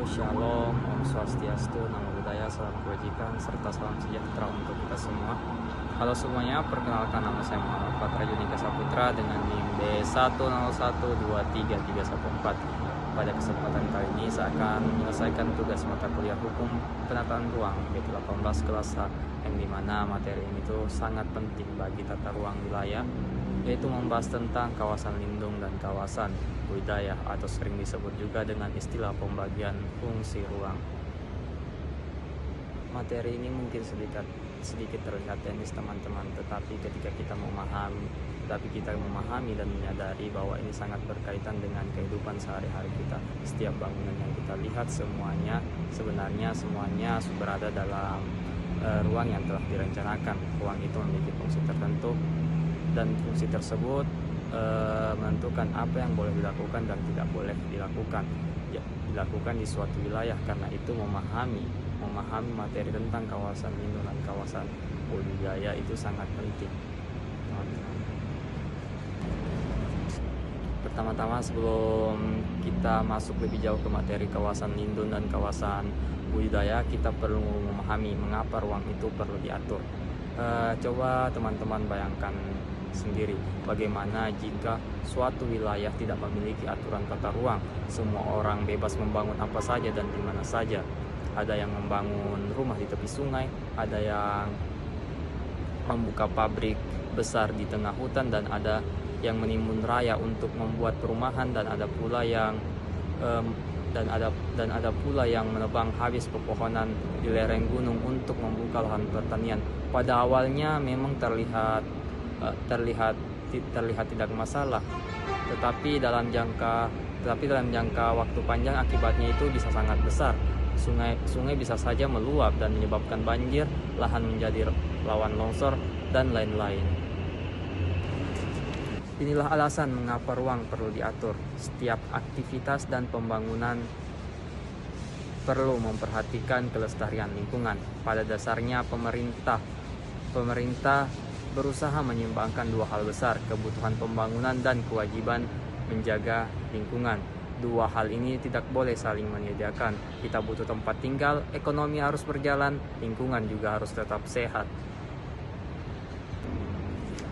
Shalom, Om Swastiastu, Namo Buddhaya, Salam Kebajikan, serta salam sejahtera untuk kita semua. Halo semuanya, perkenalkan nama saya Muhammad Patra Junika Saputra dengan NIM B1012334. Pada kesempatan kali ini saya akan menyelesaikan tugas mata kuliah hukum penataan ruang yaitu 18 kelas H, yang dimana materi ini tuh sangat penting bagi tata ruang wilayah, yaitu membahas tentang kawasan lindung dan kawasan budidaya atau sering disebut juga dengan istilah pembagian fungsi ruang. Materi ini mungkin sedikit terlihat teknis teman-teman, tetapi ketika kita memahami dan menyadari bahwa ini sangat berkaitan dengan kehidupan sehari-hari kita. Setiap bangunan yang kita lihat semuanya berada dalam ruang yang telah direncanakan. Ruang itu memiliki fungsi tertentu dan fungsi tersebut menentukan apa yang boleh dilakukan dan tidak boleh dilakukan di suatu wilayah. Karena itu memahami materi tentang kawasan lindung dan kawasan budidaya itu sangat penting. Pertama-tama sebelum kita masuk lebih jauh ke materi kawasan lindung dan kawasan budidaya, kita perlu memahami mengapa ruang itu perlu diatur. Coba teman-teman bayangkan sendiri, bagaimana jika suatu wilayah tidak memiliki aturan tata ruang. Semua orang bebas membangun apa saja dan di mana saja. Ada yang membangun rumah di tepi sungai, ada yang membuka pabrik besar di tengah hutan, dan ada yang menimbun raya untuk membuat perumahan, dan ada pula yang menebang habis pepohonan di lereng gunung untuk membuka lahan pertanian. Pada awalnya memang terlihat tidak masalah, tetapi dalam jangka waktu panjang akibatnya itu bisa sangat besar. Sungai bisa saja meluap dan menyebabkan banjir, lahan menjadi rawan longsor, dan lain-lain. Inilah alasan mengapa ruang perlu diatur. Setiap aktivitas dan pembangunan perlu memperhatikan kelestarian lingkungan. Pada dasarnya pemerintah berusaha menyeimbangkan dua hal besar, kebutuhan pembangunan dan kewajiban menjaga lingkungan. Dua hal ini tidak boleh saling menyediakan. Kita butuh tempat tinggal, ekonomi harus berjalan, lingkungan juga harus tetap sehat.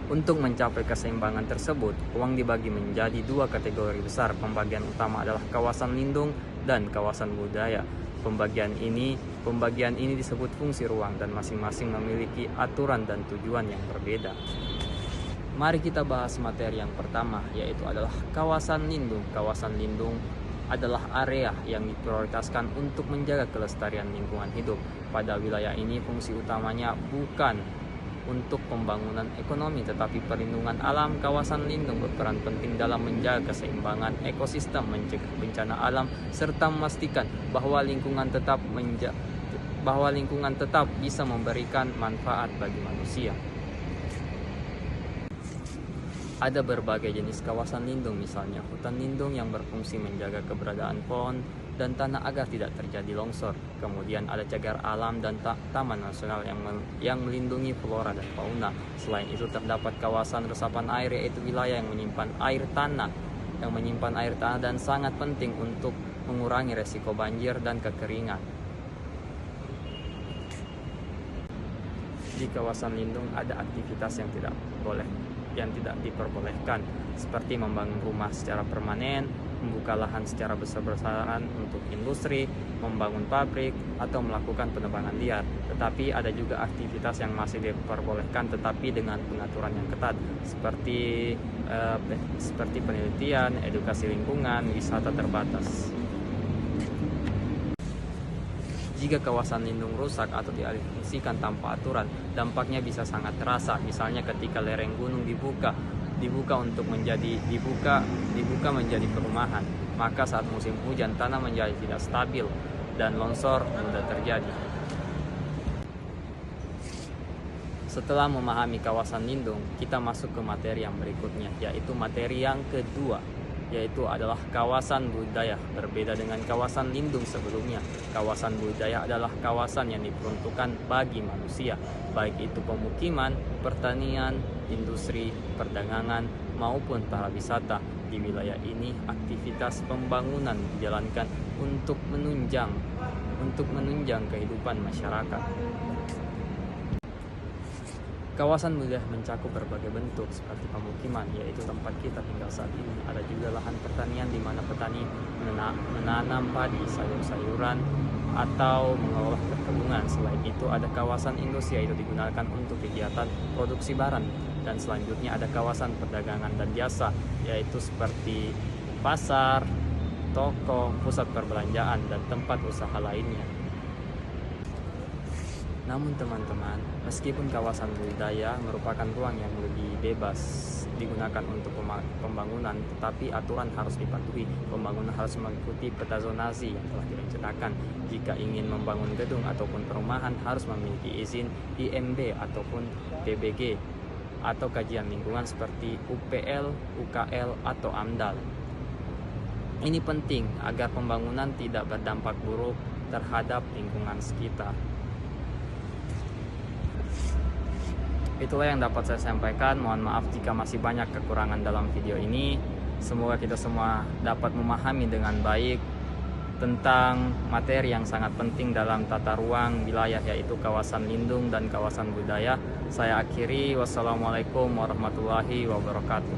Untuk mencapai keseimbangan tersebut, ruang dibagi menjadi dua kategori besar. Pembagian utama adalah kawasan lindung dan kawasan budaya. Pembagian ini disebut fungsi ruang dan masing-masing memiliki aturan dan tujuan yang berbeda. Mari kita bahas materi yang pertama, yaitu adalah kawasan lindung. Kawasan lindung adalah area yang diprioritaskan untuk menjaga kelestarian lingkungan hidup. Pada wilayah ini fungsi utamanya bukan untuk pembangunan ekonomi, tetapi perlindungan alam. Kawasan lindung berperan penting dalam menjaga keseimbangan ekosistem, mencegah bencana alam, serta memastikan bahwa lingkungan tetap bisa memberikan manfaat bagi manusia. Ada berbagai jenis kawasan lindung, misalnya hutan lindung yang berfungsi menjaga keberadaan pohon dan tanah agar tidak terjadi longsor. Kemudian ada cagar alam dan taman nasional yang melindungi flora dan fauna. Selain itu terdapat kawasan resapan air, yaitu wilayah yang menyimpan air tanah dan sangat penting untuk mengurangi resiko banjir dan kekeringan. Di kawasan lindung ada aktivitas yang tidak diperbolehkan, seperti membangun rumah secara permanen, membuka lahan secara besar-besaran untuk industri, membangun pabrik, atau melakukan penebangan liar. Tetapi ada juga aktivitas yang masih diperbolehkan tetapi dengan pengaturan yang ketat, seperti penelitian, edukasi lingkungan, wisata terbatas. Jika kawasan lindung rusak atau dialihfungsikan tanpa aturan, dampaknya bisa sangat terasa. Misalnya ketika lereng gunung dibuka menjadi perumahan, maka saat musim hujan tanah menjadi tidak stabil dan longsor mudah terjadi. Setelah memahami kawasan lindung, kita masuk ke materi yang berikutnya, yaitu materi yang kedua, yaitu adalah kawasan budidaya. Berbeda dengan kawasan lindung sebelumnya, kawasan budidaya adalah kawasan yang diperuntukkan bagi manusia, baik itu pemukiman, pertanian, industri, perdagangan, maupun para wisata. di wilayah ini aktivitas pembangunan dijalankan untuk menunjang kehidupan masyarakat. Kawasan budaya mencakup berbagai bentuk seperti pemukiman, yaitu tempat kita tinggal saat ini. Ada juga lahan pertanian di mana petani menanam padi, sayur-sayuran, atau mengolah perkebunan. Selain itu ada kawasan industri, yaitu digunakan untuk kegiatan produksi barang. Dan selanjutnya ada kawasan perdagangan dan jasa, yaitu seperti pasar, toko, pusat perbelanjaan, dan tempat usaha lainnya. Namun teman-teman, meskipun kawasan budaya merupakan ruang yang lebih bebas digunakan untuk pembangunan, tetapi aturan harus dipatuhi. Pembangunan harus mengikuti peta zonasi yang telah direncanakan. Jika ingin membangun gedung ataupun perumahan harus memiliki izin IMB ataupun PBG atau kajian lingkungan seperti UPL, UKL, atau AMDAL. Ini penting agar pembangunan tidak berdampak buruk terhadap lingkungan sekitar. Itulah yang dapat saya sampaikan. Mohon maaf jika masih banyak kekurangan dalam video ini. Semoga kita semua dapat memahami dengan baik tentang materi yang sangat penting dalam tata ruang wilayah, yaitu kawasan lindung dan kawasan budaya. Saya akhiri. Wassalamualaikum warahmatullahi wabarakatuh.